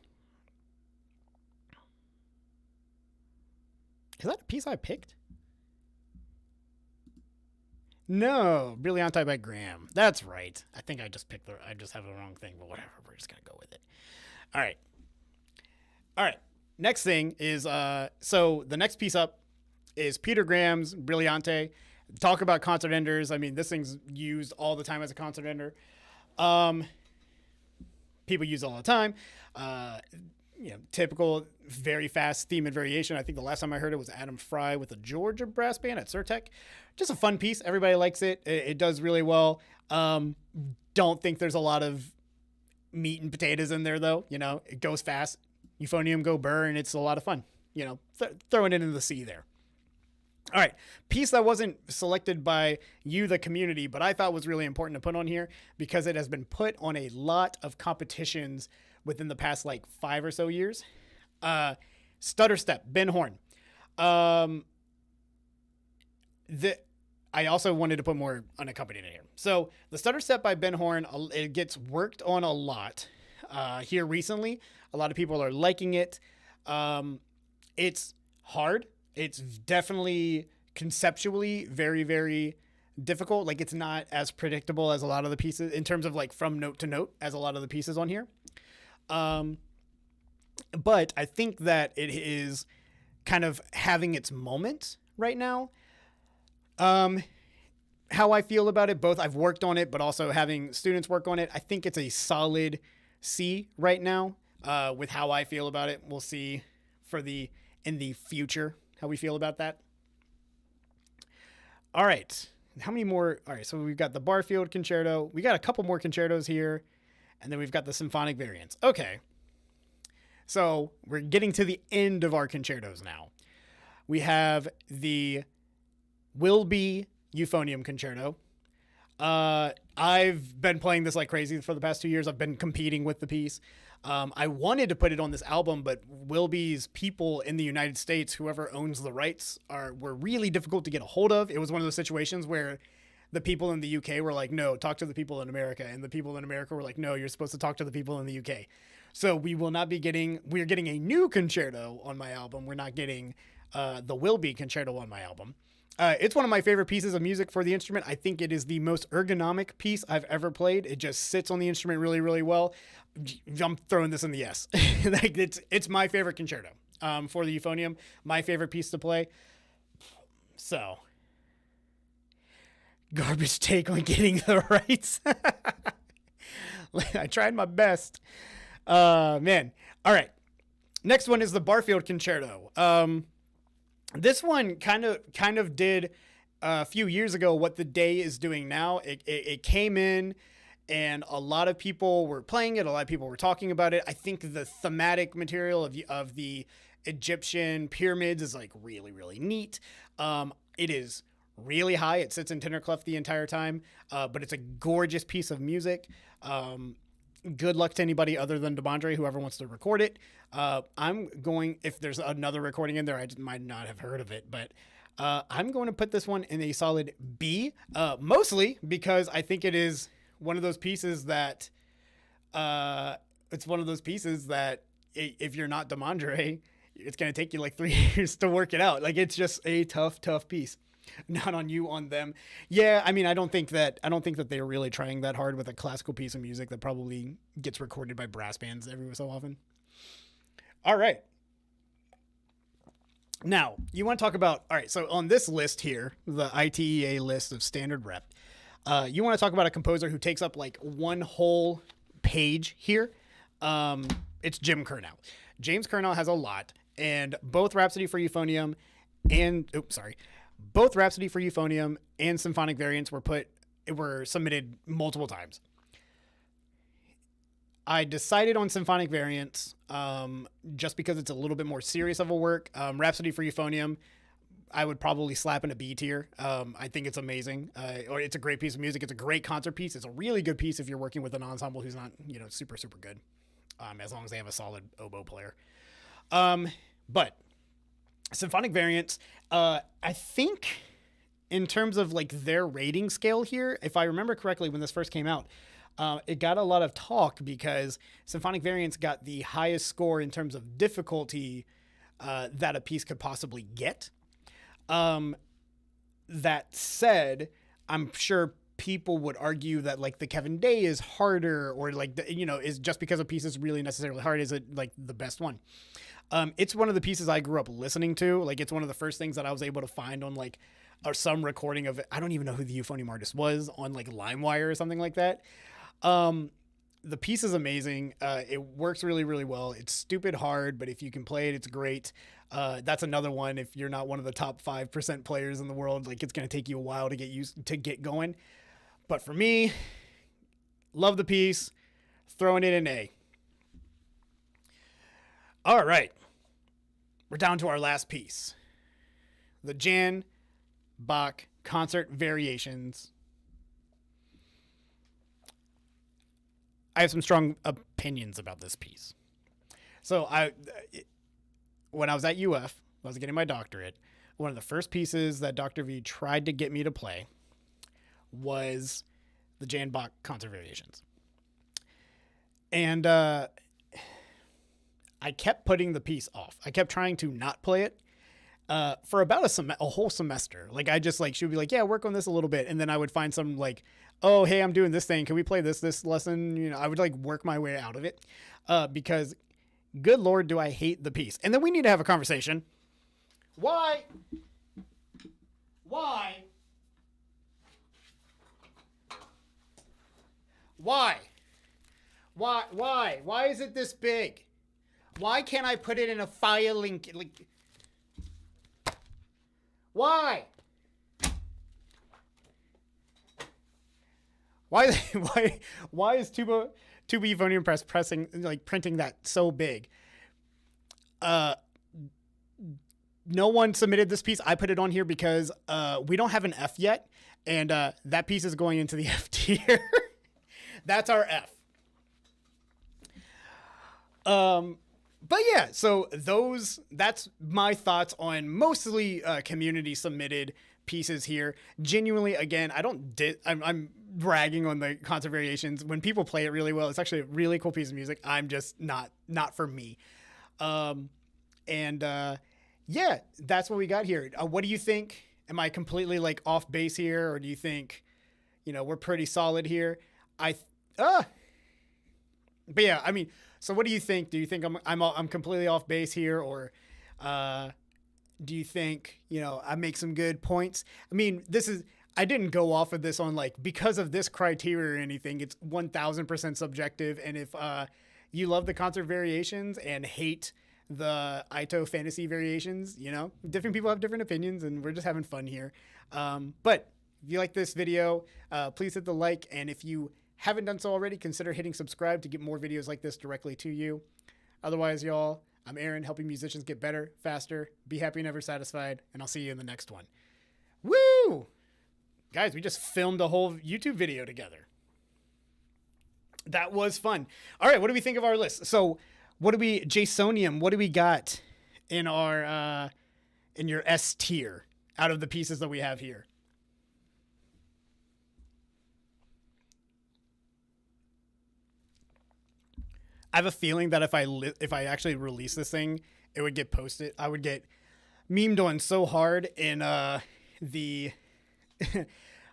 Is that a piece I picked? No, Brillante by Graham. That's right. I think I just have the wrong thing, but whatever. We're just going to go with it. All right. Next thing is, so the next piece up is Peter Graham's Brillante. Talk about concert enders. I mean, this thing's used all the time as a concert ender. People use it all the time. typical, very fast theme and variation. I think the last time I heard it was Adam Fry with the Georgia Brass Band at Surtec. Just a fun piece. Everybody likes it. It does really well. Don't think there's a lot of meat and potatoes in there, though. It goes fast. Euphonium go burr, and it's a lot of fun. Throwing it into the sea there. All right, piece that wasn't selected by you, the community, but I thought was really important to put on here because it has been put on a lot of competitions within the past 5 or so years. Stutter Step, Ben Horn. I also wanted to put more unaccompanied in here. So the Stutter Step by Ben Horn, it gets worked on a lot here recently. A lot of people are liking it. It's hard. It's definitely conceptually very, very difficult. It's not as predictable as a lot of the pieces in terms of from note to note as a lot of the pieces on here. But I think that it is kind of having its moment right now. How I feel about it, both I've worked on it, but also having students work on it. I think it's a solid C right now, with how I feel about it. We'll see in the future how we feel about that. All right. How many more? All right. So we've got the Barfield Concerto. We got a couple more concertos here. And then we've got the symphonic variants. Okay. So we're getting to the end of our concertos now. We have the Will Be Euphonium Concerto. I've been playing this like crazy for the past 2 years. I've been competing with the piece. I wanted to put it on this album, but Wilby's people in the United States, whoever owns the rights, were really difficult to get a hold of. It was one of those situations where the people in the UK were like, no, talk to the people in America. And the people in America were like, no, you're supposed to talk to the people in the UK. So we're getting a new concerto on my album. We're not getting the Wilby concerto on my album. It's one of my favorite pieces of music for the instrument. I think it is the most ergonomic piece I've ever played. It just sits on the instrument really, really well. I'm throwing this in the yes. It's my favorite concerto for the euphonium. My favorite piece to play. So, garbage take on getting the rights. I tried my best. Man. All right. Next one is the Barfield Concerto. This one kind of did a few years ago what the Day is doing now. It came in and a lot of people were playing it. A lot of people were talking about it. I think the thematic material of the Egyptian pyramids is really, really neat. It is really high. It sits in tenor clef the entire time, but it's a gorgeous piece of music. Good luck to anybody other than Demondre, whoever wants to record it. If there's another recording in there, I just might not have heard of it, but I'm going to put this one in a solid B, mostly because I think it is one of those pieces that, if you're not Demondre, it's going to take you 3 years to work it out. It's just a tough piece. Not on you, on them. Yeah, I mean, I don't think that they're really trying that hard with a classical piece of music that probably gets recorded by brass bands every so often. All right. Now, you want to talk about, all right, so on this list here, the ITEA list of standard rep, you want to talk about a composer who takes up one whole page here. It's Jim Curnow. James Curnow has a lot, and both Rhapsody for Euphonium and Symphonic Variants were submitted multiple times. I decided on Symphonic Variants just because it's a little bit more serious of a work. Rhapsody for Euphonium, I would probably slap in a B tier. I think it's amazing. Or it's a great piece of music. It's a great concert piece. It's a really good piece if you're working with an ensemble who's not, super, super good. As long as they have a solid oboe player. But Symphonic Variants, I think in terms of their rating scale here, if I remember correctly, when this first came out, it got a lot of talk because Symphonic Variants got the highest score in terms of difficulty that a piece could possibly get. That said, I'm sure people would argue that the Kevin Day is harder, or is just because a piece is really necessarily hard, is it the best one? It's one of the pieces I grew up listening to. It's one of the first things that I was able to find on or some recording of it. I don't even know who the euphonium artist was on LimeWire or something like that. the piece is amazing. It works really, really well. It's stupid hard, but if you can play it, it's great. That's another one. If you're not one of the top 5% players in the world, like it's going to take you a while to get going. But for me, love the piece. Throwing it an A. All right. We're down to our last piece. The Jan Bach Concert Variations. I have some strong opinions about this piece. So when I was at UF, I was getting my doctorate, one of the first pieces that Dr. V tried to get me to play was the Jan Bach Concert Variations. And I kept putting the piece off. I kept trying to not play it for about a whole semester. Like I just like, she would be like, yeah, work on this a little bit. And then I would find some like, oh, hey, I'm doing this thing. Can we play this lesson? You know, I would like work my way out of it because good Lord, do I hate the piece. And then we need to have a conversation. Why? Why is it this big? Why can't I put it in a filing? Like, why? Why is Tuba Euphonium Press printing that so big? No one submitted this piece. I put it on here because we don't have an F yet, and that piece is going into the F tier. That's our F. But yeah, so that's my thoughts on mostly community submitted pieces here. Genuinely, again, I'm bragging on the concert variations. When people play it really well, it's actually a really cool piece of music. I'm just not for me. Yeah, that's what we got here. What do you think? Am I completely like off base here, or do you think, we're pretty solid here? But yeah, I mean, so what do you think? Do you think I'm completely off base here, or do you think I make some good points? I mean, I didn't go off of this on like because of this criteria or anything. It's 1000% subjective, and if you love the concert variations and hate the Ito fantasy variations, different people have different opinions, and we're just having fun here. But if you like this video, please hit the like, and if you haven't done so already, consider hitting subscribe to get more videos like this directly to you. Otherwise, y'all, I'm Aaron, helping musicians get better, faster, be happy, never satisfied, and I'll see you in the next one. Woo! Guys, we just filmed a whole YouTube video together. That was fun. All right, what do we think of our list? So, Jasonium, what do we got in our in your S tier out of the pieces that we have here? I have a feeling that if I actually release this thing, it would get posted. I would get memed on so hard in the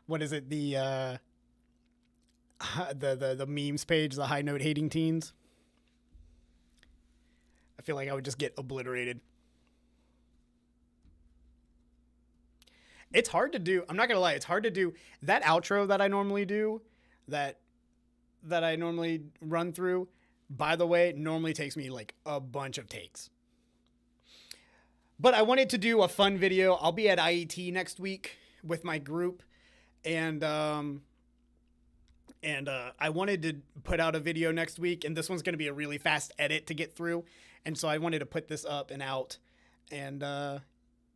what is it, the memes page, the High Note Hating Teens. I feel like I would just get obliterated. It's hard to do. I'm not gonna lie. It's hard to do that outro that I normally do, that I normally run through. By the way, normally takes me like a bunch of takes. But I wanted to do a fun video. I'll be at IET next week with my group, and I wanted to put out a video next week, and this one's going to be a really fast edit to get through. And so I wanted to put this up and out, and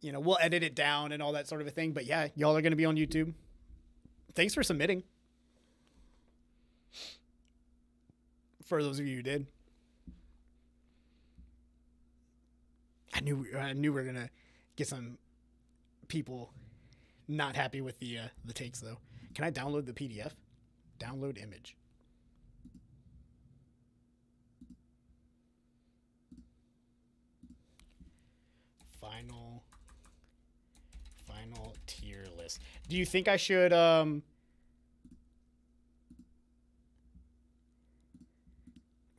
we'll edit it down and all that sort of a thing. But yeah, y'all are going to be on YouTube. Thanks for submitting. For those of you who did. I knew we were gonna get some people not happy with the takes though. Can I download the PDF? Download image. Final tier list. Do you think I should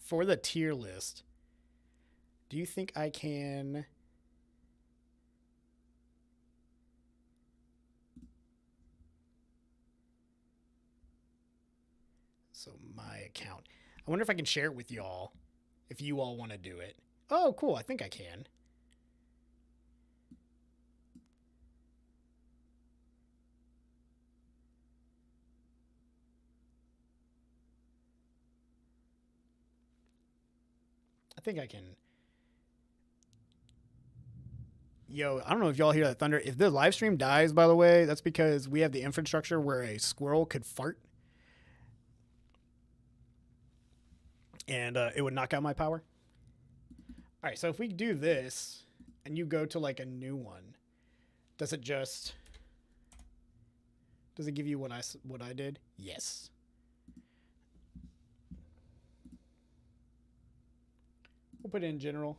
for the tier list, do you think I can so my account, I wonder if I can share it with y'all, if you all want to do it. Oh, cool. I think I can. I think I can. Yo, I don't know if y'all hear that thunder. If the live stream dies, by the way, that's because we have the infrastructure where a squirrel could fart. And it would knock out my power. All right, so if we do this and you go to like a new one, does it give you what I did? Yes. We'll put it in general.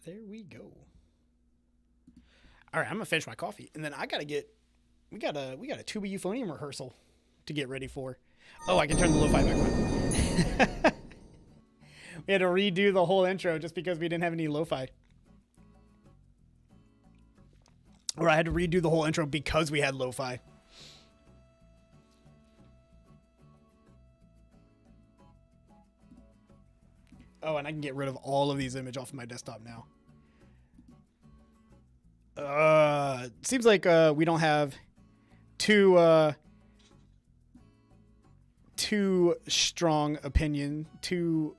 There we go. All right, I'm gonna finish my coffee, and then I gotta get. We got a tuba euphonium rehearsal to get ready for. Oh, I can turn the lo-fi back on. We had to redo the whole intro just because we didn't have any lo-fi. Or I had to redo the whole intro because we had lo-fi. Oh, and I can get rid of all of these images off of my desktop now. Seems like we don't have too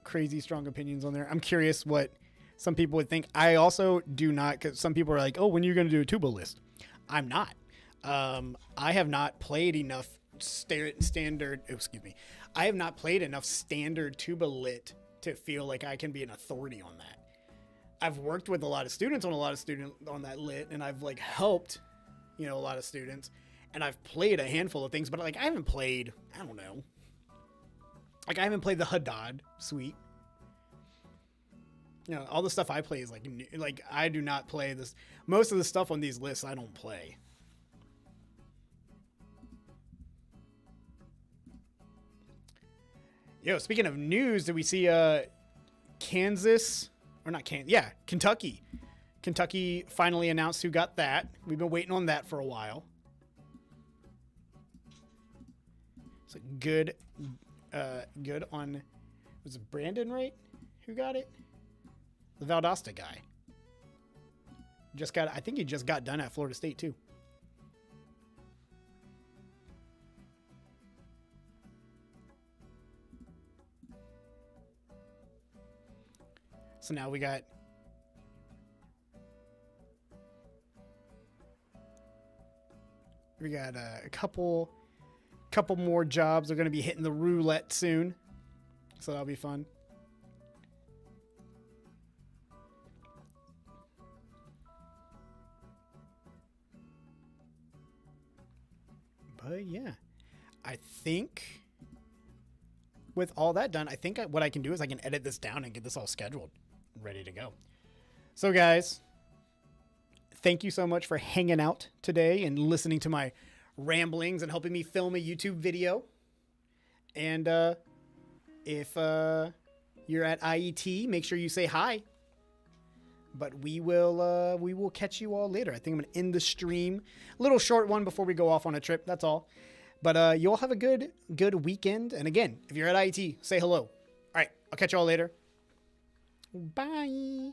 crazy strong opinions on there. I'm curious what some people would think. I also do not, because some people are like, oh, when are you going to do a tuba list? I'm not. I have not played enough standard. Excuse me. I have not played enough standard tuba lit to feel like I can be an authority on that. I've worked with a lot of students on that lit, and I've like helped, a lot of students, and I've played a handful of things, but like I haven't played, I don't know. Like I haven't played the Haddad suite. All the stuff I play is like I do not play this. Most of the stuff on these lists I don't play. Yo, speaking of news, did we see Kansas or not Kansas? Yeah, Kentucky. Kentucky finally announced who got that. We've been waiting on that for a while. So good on, was it Brandon, right? Who got it? The Valdosta guy. I think he just got done at Florida State too. So now we got a couple more jobs are going to be hitting the roulette soon. So that'll be fun. But yeah, I think with all that done, I think what I can do is I can edit this down and get this all scheduled, ready to go. So guys, thank you so much for hanging out today and listening to my ramblings and helping me film a YouTube video. And if you're at IET, make sure you say hi. But we will catch you all later. I think I'm going to end the stream. A little short one before we go off on a trip. That's all. But you all have a good weekend. And again, if you're at IET, say hello. All right. I'll catch you all later. Bye.